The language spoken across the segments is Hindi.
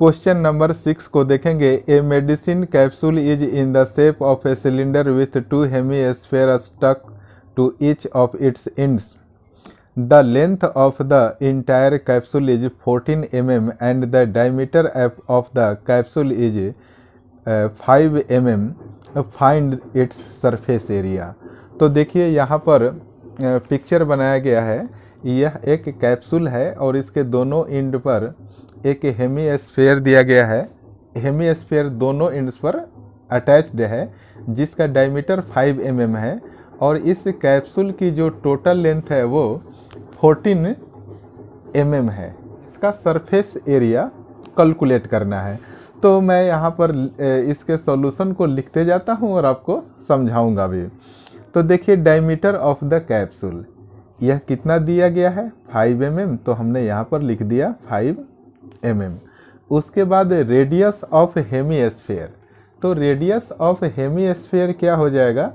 क्वेश्चन नंबर 6 को देखेंगे। A medicine capsule is in the shape of a cylinder with 2 hemisphere stuck to each of its ends. The length of the entire capsule is 14 mm and the diameter of the capsule is 5 mm। Find its surface area. तो देखिए यहाँ पर पिक्चर बनाया गया है। यह एक कैप्सूल है और इसके दोनों एंड पर एक हेमीस्फेयर दिया गया है। हेमीस्फेयर दोनों एंड्स पर अटैच्ड है जिसका डायमीटर 5 mm है और इस कैप्सूल की जो टोटल लेंथ है वो 14 mm है। इसका सरफेस एरिया कैलकुलेट करना है। तो मैं यहाँ पर इसके सॉल्यूशन को लिखते जाता हूँ और आपको समझाऊंगा भी। तो देखिए डायमीटर ऑफ द कैप्सूल यह कितना दिया गया है 5 mm, तो हमने यहाँ पर लिख दिया 5 mm। उसके बाद रेडियस ऑफ हेमीस्फेयर, तो रेडियस ऑफ हेमीस्फेयर क्या हो जाएगा,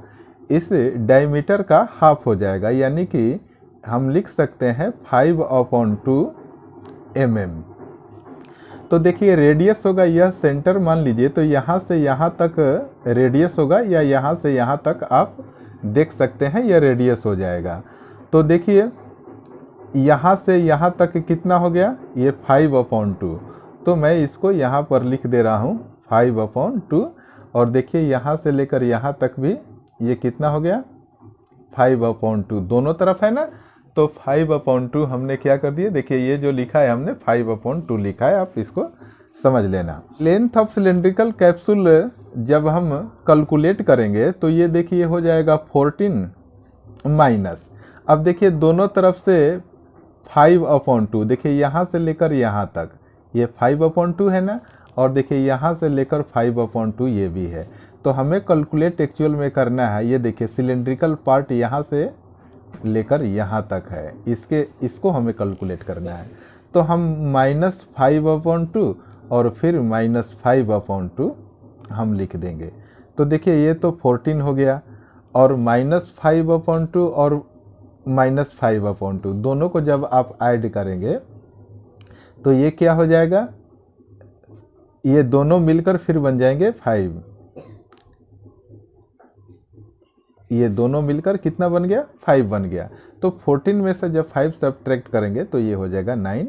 इस डायमीटर का हाफ हो जाएगा, यानी कि हम लिख सकते हैं 5/2 mm। तो देखिए रेडियस होगा, यह सेंटर मान लीजिए, तो यहाँ से यहाँ तक रेडियस होगा या यहाँ से यहाँ तक आप देख सकते हैं यह रेडियस हो जाएगा। तो देखिए यहाँ से यहाँ तक कितना हो गया, ये 5/2। तो मैं इसको यहाँ पर लिख दे रहा हूँ 5/2। और देखिए यहाँ से लेकर यहाँ तक भी ये कितना हो गया 5/2, दोनों तरफ है ना। तो 5/2 हमने क्या कर दिया, देखिए ये जो लिखा है हमने 5/2 लिखा है, आप इसको समझ लेना। लेंथ ऑफ सिलेंड्रिकल कैप्सूल जब हम कैलकुलेट करेंगे तो ये देखिए हो जाएगा 14 माइनस, अब देखिए दोनों तरफ से 5/2, देखिए यहाँ से लेकर यहाँ तक ये 5/2 है ना, और देखिए यहाँ से लेकर 5/2 ये भी है। तो हमें कैलकुलेट एक्चुअल में करना है, ये देखिए सिलेंड्रिकल पार्ट यहाँ से लेकर यहाँ तक है, इसको हमें कैलकुलेट करना है। तो हम -5/2 और फिर -5/2 हम लिख देंगे। तो देखिए ये तो 14 हो गया और -5/2 और -5/2 दोनों को जब आप ऐड करेंगे तो ये क्या हो जाएगा, ये दोनों मिलकर फिर बन जाएंगे 5। ये दोनों मिलकर कितना बन गया 5 बन गया। तो 14 में से जब 5 सब्ट्रैक्ट करेंगे तो ये हो जाएगा 9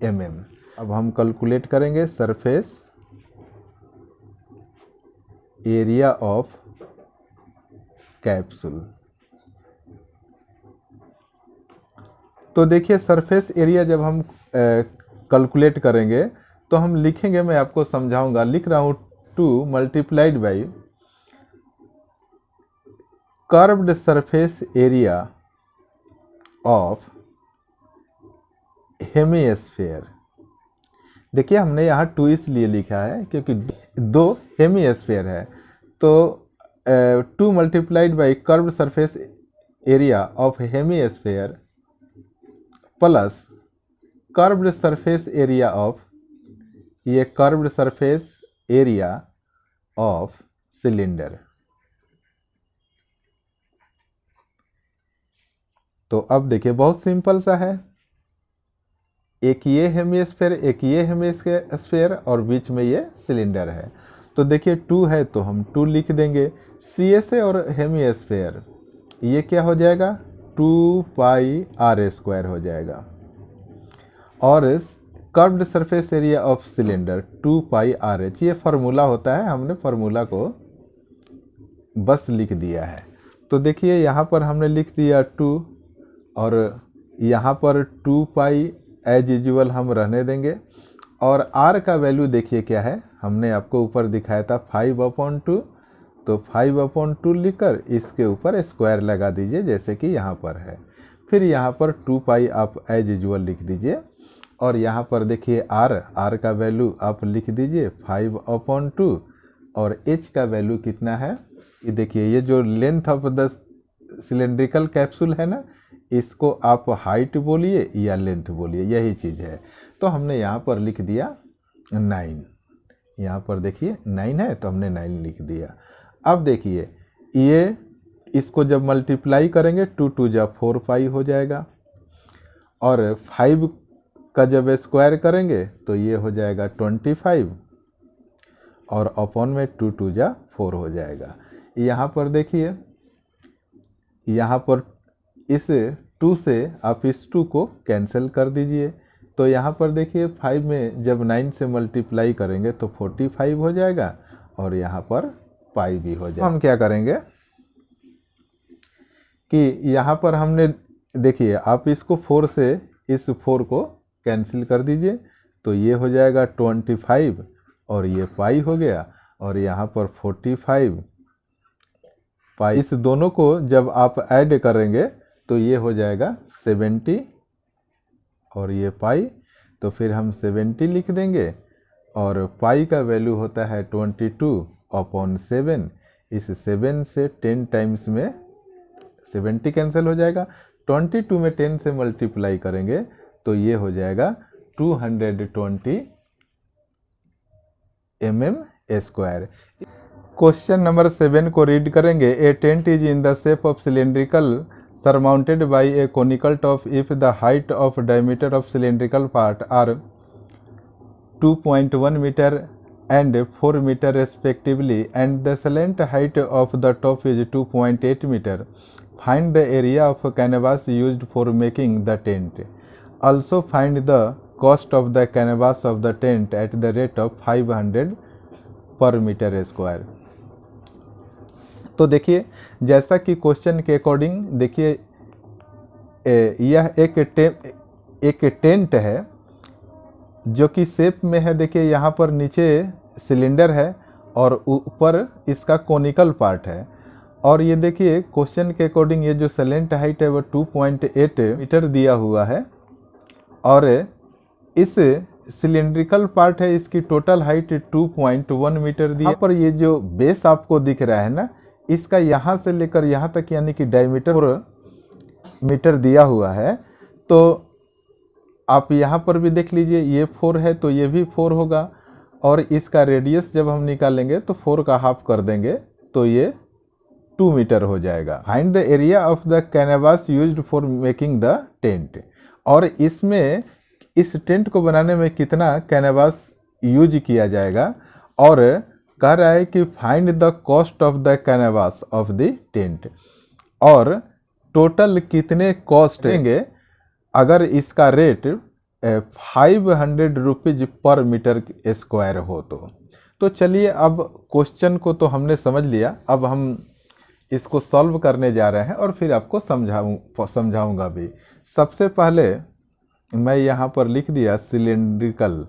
mm। अब हम कैलकुलेट करेंगे सरफेस एरिया ऑफ कैप्सूल। तो देखिए सरफेस एरिया जब हम कैलकुलेट करेंगे तो हम लिखेंगे, मैं आपको समझाऊंगा, लिख रहा हूँ 2 multiplied by curved surface area of hemisphere. देखिए हमने यहाँ 2 इसलिए लिखा है क्योंकि 2 हेमीस्फेयर है। तो 2 multiplied by curved surface area of hemisphere plus curved surface area of, ये curved surface area of cylinder. तो अब देखिए बहुत सिंपल सा है, एक ये हेमीस्फेयर एक ये हेमीस्फेयर और बीच में ये सिलेंडर है। तो देखिए 2 है तो हम 2 लिख देंगे। CSA और हेमीस्फेयर ये क्या हो जाएगा 2πr² हो जाएगा, और curved surface area of cylinder 2πRH। ये फार्मूला होता है, हमने फार्मूला को बस लिख दिया है। तो देखिए यहाँ पर हमने लिख दिया 2 और यहाँ पर 2π एज यूजुअल हम रहने देंगे। और r का वैल्यू देखिए क्या है, हमने आपको ऊपर दिखाया था 5/2, तो 5/2 लिखकर इसके ऊपर स्क्वायर लगा दीजिए जैसे कि यहाँ पर है। फिर यहाँ पर 2π आप एज यूजुअल लिख दीजिए और यहाँ पर देखिए r का वैल्यू आप लिख दीजिए 5/2 और h का वैल्यू कितना है, ये देखिए ये जो length of the cylindrical capsule है ना, इसको आप हाइट बोलिए या लेंथ बोलिए, यही चीज़ है। तो हमने यहाँ पर लिख दिया 9, यहाँ पर देखिए 9 है तो हमने 9 लिख दिया। अब देखिए ये इसको जब मल्टीप्लाई करेंगे 2 2 जा 4π हो जाएगा और 5 का जब स्क्वायर करेंगे तो ये हो जाएगा 25 और अपॉन में 2 2 जा 4 हो जाएगा। यहाँ पर देखिए, यहाँ पर इस 2 से आप इस 2 को कैंसिल कर दीजिए। तो यहाँ पर देखिए 5 में जब 9 से मल्टीप्लाई करेंगे तो 45 हो जाएगा और यहाँ पर पाई भी हो जाएगा। हम क्या करेंगे कि यहाँ पर हमने देखिए, आप इसको 4 से इस 4 को कैंसिल कर दीजिए तो ये हो जाएगा 25 और ये पाई हो गया और यहाँ पर 45 पाई। इस दोनों को जब आप ऐड करेंगे तो ये हो जाएगा 70 और ये पाई, तो फिर हम 70 लिख देंगे और पाई का वैल्यू होता है 22/7। इस 7 से 10 टाइम्स में 70 कैंसिल हो जाएगा, 22 में 10 से मल्टीप्लाई करेंगे तो ये हो जाएगा 220 mm²। क्वेश्चन नंबर 7 को रीड करेंगे। A tent is in the shape of cylindrical surmounted by a conical top if the height of diameter of cylindrical part are 2.1 meter and 4 meter respectively and the slant height of the top is 2.8 meter. Find the area of canvas used for making the tent. Also find the cost of the canvas of the tent at the rate of 500 per meter square. तो देखिए, जैसा कि क्वेश्चन के अकॉर्डिंग देखिए, यह एक टेंट है जो कि शेप में है। देखिए यहाँ पर नीचे सिलेंडर है और ऊपर इसका कोनिकल पार्ट है। और ये देखिए क्वेश्चन के अकॉर्डिंग ये जो स्लैंट हाइट है वो 2.8 मीटर दिया हुआ है और इस सिलेंड्रिकल पार्ट है, इसकी टोटल हाइट 2.1 मीटर दी। यहाँ पर ये जो बेस आपको दिख रहा है ना, इसका यहाँ से लेकर यहाँ तक यानी कि डायमीटर 4 मीटर दिया हुआ है। तो आप यहाँ पर भी देख लीजिए, ये 4 है तो ये भी 4 होगा और इसका रेडियस जब हम निकालेंगे तो 4 का हाफ कर देंगे तो ये 2 मीटर हो जाएगा। Find the area of the canvas used for making the tent. और इसमें इस टेंट को बनाने में कितना कैनवास यूज किया जाएगा और कह रहा है कि find the cost of the canvas of the tent, और टोटल कितने कॉस्ट देंगे अगर इसका rate 500 rupees per metre square हो। तो चलिए, अब क्वेश्चन को तो हमने समझ लिया, अब हम इसको सॉल्व करने जा रहे हैं और फिर आपको समझाऊंगा भी। सबसे पहले मैं यहाँ पर लिख दिया सिलेंड्रिकल।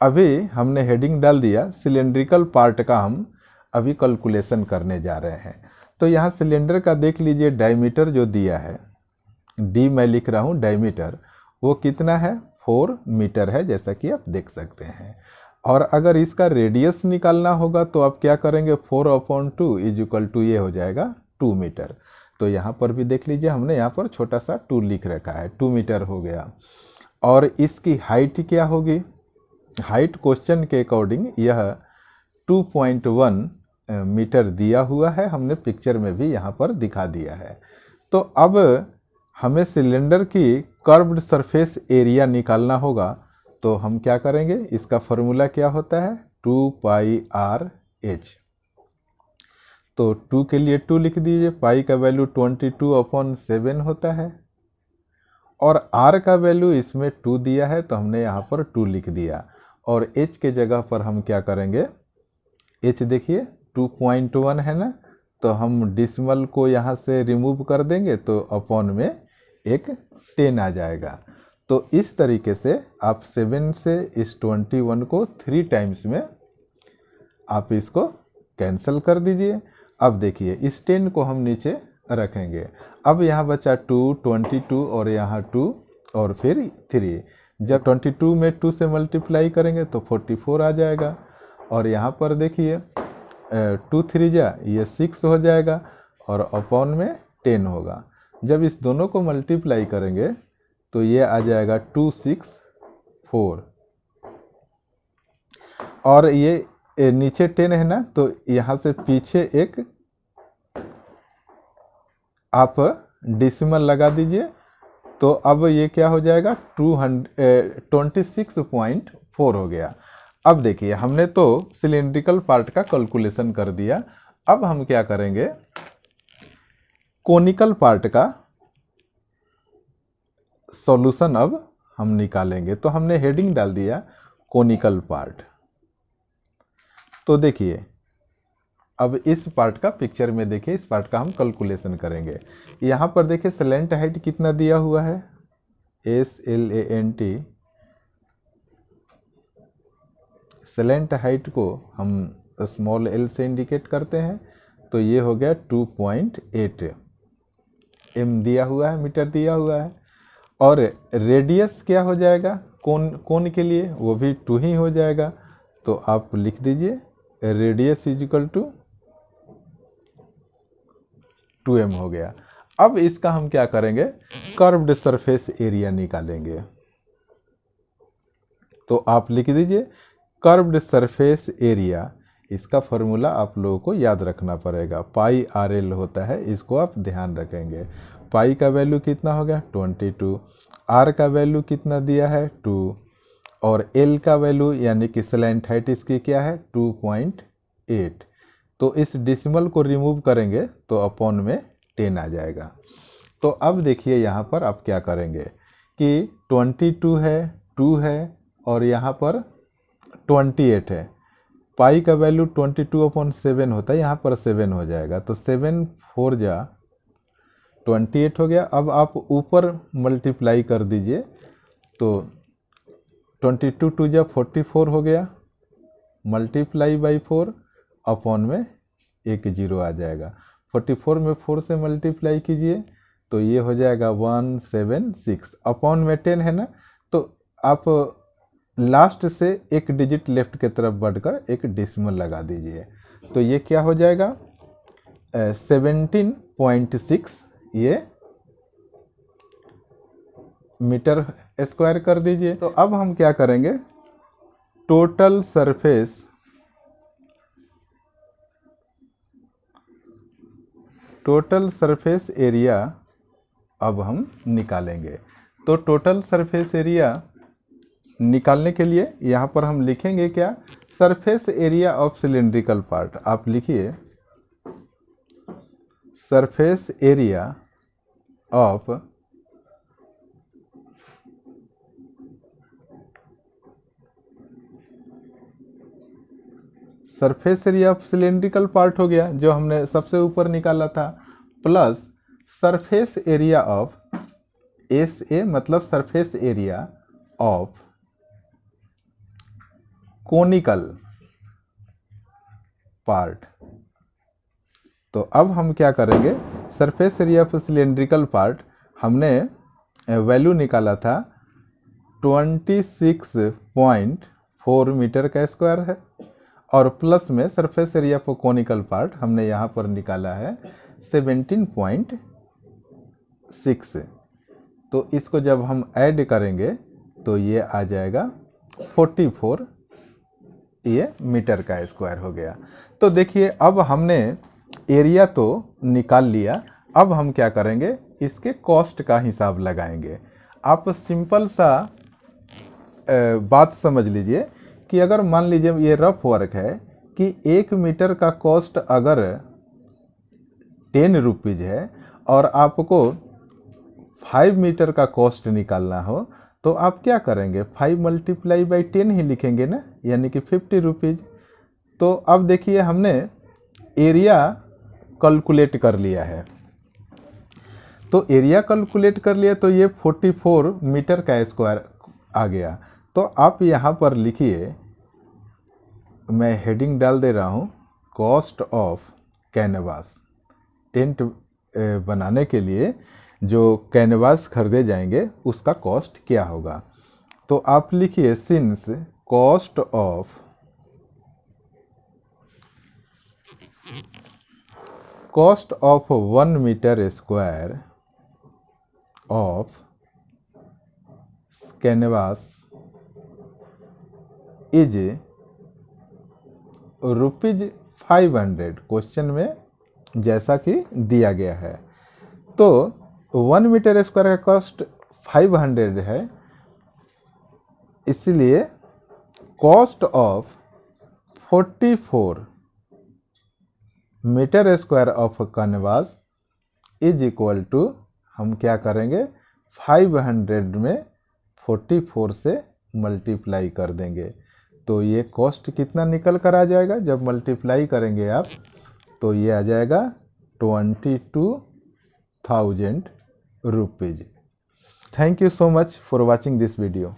अभी हमने हेडिंग डाल दिया सिलेंड्रिकल पार्ट का, हम अभी कैलकुलेशन करने जा रहे हैं। तो यहाँ सिलेंडर का देख लीजिए, डायमीटर जो दिया है, डी मैं लिख रहा हूँ डायमीटर, वो कितना है 4 मीटर है, जैसा कि आप देख सकते हैं। और अगर इसका रेडियस निकालना होगा तो आप क्या करेंगे, 4/2 = ये हो जाएगा 2 मीटर। तो यहाँ पर भी देख लीजिए, हमने यहाँ पर छोटा सा 2 लिख रखा है, 2 मीटर हो गया। और इसकी हाइट क्या होगी, हाइट क्वेश्चन के अकॉर्डिंग यह 2.1 मीटर दिया हुआ है, हमने पिक्चर में भी यहाँ पर दिखा दिया है। तो अब हमें सिलेंडर की कर्व्ड सरफेस एरिया निकालना होगा। तो हम क्या करेंगे, इसका फॉर्मूला क्या होता है 2πr/h। तो 2 के लिए 2 लिख दीजिए, पाई का वैल्यू 22/7 होता है और r का वैल्यू इसमें 2 दिया है तो हमने यहाँ पर 2 लिख दिया। और h के जगह पर हम क्या करेंगे, h देखिए 2.1 है ना, तो हम डिसिमल को यहाँ से रिमूव कर देंगे तो अपॉन में एक 10 आ जाएगा। तो इस तरीके से आप 7 से इस 21 को 3 टाइम्स में आप इसको कैंसिल कर दीजिए। अब देखिए इस 10 को हम नीचे रखेंगे। अब यहाँ बचा 2, 22 और यहाँ 2 और फिर 3। जब 22 में 2 से मल्टीप्लाई करेंगे तो 44 आ जाएगा। और यहाँ पर देखिए 2 3 जा ये 6 हो जाएगा और अपॉन में 10 होगा। जब इस दोनों को मल्टीप्लाई करेंगे तो ये आ जाएगा 264 और ये नीचे 10 है ना, तो यहाँ से पीछे एक आप डिसिमल लगा दीजिए तो अब ये क्या हो जाएगा 26.4 हो गया। अब देखिए हमने तो सिलेंड्रिकल पार्ट का कैलकुलेशन कर दिया, अब हम क्या करेंगे कोनिकल पार्ट का सॉल्यूशन अब हम निकालेंगे। तो हमने हेडिंग डाल दिया कोनिकल पार्ट। तो देखिए अब इस पार्ट का पिक्चर में देखिए, इस पार्ट का हम कैलकुलेशन करेंगे। यहाँ पर देखिए स्लैंट हाइट कितना दिया हुआ है, SLANT। स्लैंट हाइट को हम स्मॉल l से इंडिकेट करते हैं, तो ये हो गया 2.8 m दिया हुआ है, मीटर दिया हुआ है। और रेडियस क्या हो जाएगा कोन के लिए, वो भी 2 ही हो जाएगा। तो आप लिख दीजिए radius is equal to 2m हो गया। अब इसका हम क्या करेंगे कर्व्ड सरफेस एरिया निकालेंगे। तो आप लिख दीजिए कर्व्ड सरफेस एरिया, इसका फॉर्मूला आप लोगों को याद रखना पड़ेगा, पाई RL होता है, इसको आप ध्यान रखेंगे। पाई का वैल्यू कितना हो गया 22, R का वैल्यू कितना दिया है 2, और L का वैल्यू यानी कि स्लैंट हाइट इसकी क्या है 2.8। तो इस डिसिमल को रिमूव करेंगे तो अपॉन में 10 आ जाएगा। तो अब देखिए यहाँ पर आप क्या करेंगे कि 22 है, 2 है और यहाँ पर 28 है। पाई का वैल्यू 22/7 होता है, यहाँ पर 7 हो जाएगा। तो 7 4 जा 28 हो गया। अब आप ऊपर मल्टीप्लाई कर दीजिए, तो 22 2 जा 44 हो गया, मल्टीप्लाई बाई 4 अपॉन में एक 0 आ जाएगा। 44 में 4 से मल्टीप्लाई कीजिए तो ये हो जाएगा 176, अपॉन में 10 है ना, तो आप लास्ट से एक डिजिट लेफ्ट की तरफ बढ़कर एक डेसिमल लगा दीजिए। तो ये क्या हो जाएगा 17.6 ये मीटर स्क्वायर कर दीजिए। तो अब हम क्या करेंगे टोटल सरफेस एरिया अब हम निकालेंगे। तो टोटल सरफेस एरिया निकालने के लिए यहाँ पर हम लिखेंगे क्या surface area of cylindrical part. आप लिखिए surface area of cylindrical part हो गया जो हमने सबसे ऊपर निकाला था, plus surface area of SA मतलब surface area of conical part. तो अब हम क्या करेंगे surface area of cylindrical part हमने वैल्यू निकाला था 26.4 मीटर का स्क्वायर है, और प्लस में surface area for conical part हमने यहाँ पर निकाला है 17.6। तो इसको जब हम ऐड करेंगे तो ये आ जाएगा 44 ये मीटर का स्क्वायर हो गया। तो देखिए अब हमने एरिया तो निकाल लिया, अब हम क्या करेंगे इसके कॉस्ट का हिसाब लगाएंगे। आप सिंपल सा बात समझ लीजिए कि अगर मान लीजिए ये रफ वर्क है कि 1 मीटर का कॉस्ट अगर 10 रुपीज़ है और आपको 5 मीटर का कॉस्ट निकालना हो तो आप क्या करेंगे 5 मल्टीप्लाई बाई 10 ही लिखेंगे ना, यानी कि 50 रुपीज़। तो अब देखिए हमने एरिया कैलकुलेट कर लिया है, तो एरिया कैलकुलेट कर लिया तो ये 44 मीटर का स्क्वायर आ गया। तो आप यहाँ पर लिखिए, मैं हेडिंग डाल दे रहा हूँ कॉस्ट ऑफ कैनवास। टेंट बनाने के लिए जो कैनवास खरीदे जाएंगे उसका कॉस्ट क्या होगा। तो आप लिखिए since cost of 1 metre square of canvas is ₹500 question में जैसा कि दिया गया है। तो 1 मीटर स्क्वायर का कॉस्ट 500 है, इसलिए cost of 44 metre square of canvas is equal to, हम क्या करेंगे 500 में 44 से मल्टीप्लाई कर देंगे। तो ये कॉस्ट कितना निकल कर आ जाएगा, जब मल्टीप्लाई करेंगे आप तो ये आ जाएगा 22,000 rupees. Thank you so much for watching this video.